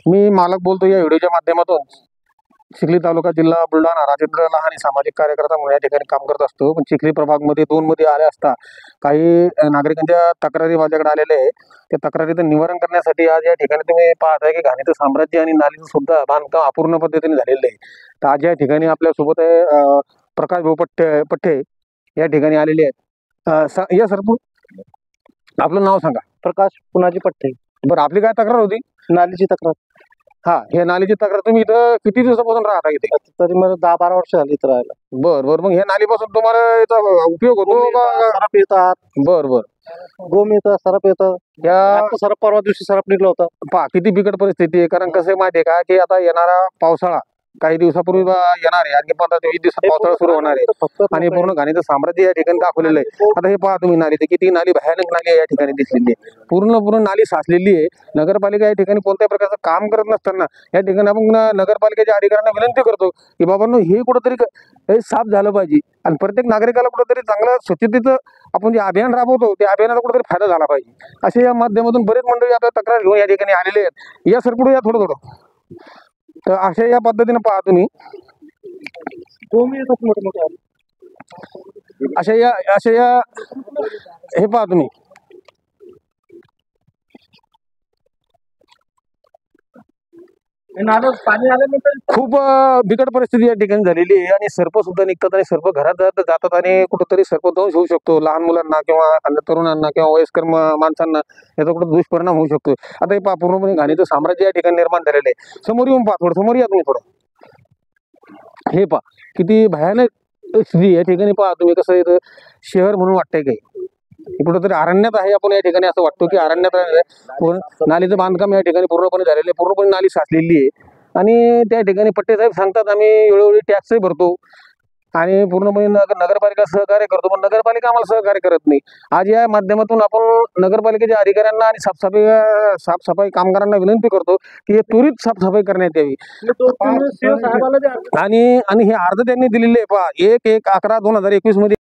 मी मालक बोलतो या व्हिडिओच्या माध्यमातून. चिखली तालुका, जिल्हा बुलढाणा. राजेंद्र लहाने सामाजिक कार्यकर्ता म्हणून या ठिकाणी काम करत असतो. पण चिखली प्रभागमध्ये 2 मध्ये आले असता काही नागरिकांच्या तक्रारी माझ्याकडे आलेल्या आहे. त्या तक्रारीचं निवारण करण्यासाठी आज या ठिकाणी तुम्ही पाहताय की घाणीचं साम्राज्य आणि नालीचं सुद्धा बांधकाम अपूर्ण पद्धतीने झालेलं आहे. तर आज या ठिकाणी आपल्यासोबत आहे प्रकाश भाऊ पठ्ठे या ठिकाणी आलेले आहेत. या सर आपलं नाव सांगा. प्रकाश पुनाजी पठ्ठे. बरं, आपली काय तक्रार होती? नालीची तक्रार. हा, हे नालीची तक्रार. तुम्ही इथं किती दिवसापासून राहता इथे? तरी मला 10-12 वर्ष झाली इथं राहायला. बर. मग ह्या नालीपासून तुम्हाला याचा उपयोग होतो का? सरप येतात, बर. गोम येतं, सरप येतं. या आता सरप परवा दिवशी सरप निघलं होतं. पहा किती बिकट परिस्थिती आहे. कारण कसं आहे माहिती आहे का, की आता येणारा पावसाळा काही दिवसापूर्वी येणार आहे. आणखी 15-20 दिवसात पावसाळा सुरू होणार आहे आणि पूर्ण घाणीचं साम्राज्य या ठिकाणी दाखवलेलं आहे. आता हे पहा तुम्ही नाली, किती नाली, भयानक नाली आहे या ठिकाणी दिसलेली आहे. पूर्ण नाली साचलेली आहे. नगरपालिका या ठिकाणी कोणत्या प्रकारचं काम करत नसताना या ठिकाणी आपण नगरपालिकेच्या अधिकाऱ्यांना विनंती करतो की बाबांनो हे कुठंतरी हे साफ झालं पाहिजे आणि प्रत्येक नागरिकाला कुठंतरी चांगलं स्वच्छतेचं आपण जे अभियान राबवतो त्या अभियानाचा कुठेतरी फायदा झाला पाहिजे. असे या माध्यमातून बरेच मंडळी आपल्या तक्रार घेऊन या ठिकाणी आलेले आहेत. या सर पुढे या थोडं. तर अशा या पद्धतीने पहा तुम्ही, गोम येतात मोठे. अशा या हे पहा तुम्ही, पाणी आल्यानंतर खूप बिकट परिस्थिती या ठिकाणी झालेली आहे आणि सर्प सुद्धा निघतात आणि सर्प घरात जातात आणि कुठंतरी सर्प दंश होऊ शकतो. लहान मुलांना किंवा तरुणांना किंवा वयस्कर माणसांना याचा कुठं दुष्परिणाम होऊ शकतो. आता हे पहा पूर्णपणे घाणीचं साम्राज्य या ठिकाणी निर्माण झालेलं आहे. समोर येऊन पहा, थोडं समोर या तुम्ही थोडं. हे पहा किती भयानक स्थिती या ठिकाणी. पहा तुम्ही कसं इथं शहर म्हणून वाटतंय काही कुठंतरी अरण्यात आहे. आपण या ठिकाणी असं वाटतो की अरण्यात नालीचं बांधकाम या ठिकाणी पूर्णपणे झालेलं आहे. पूर्णपणे नाली साचलेली आहे आणि त्या ठिकाणी पट्टे साहेब सांगतात आम्ही वेळोवेळी टॅक्सही भरतो आणि पूर्णपणे नगरपालिका सहकार्य करतो, पण नगरपालिका आम्हाला सहकार्य करत नाही. आज या माध्यमातून आपण नगरपालिकेच्या अधिकाऱ्यांना आणि साफसफाई कामगारांना विनंती करतो की हे त्वरित साफसफाई करण्यात यावी. आणि हे अर्ज त्यांनी दिलेले आहे पहा 1/11/2021 मध्ये.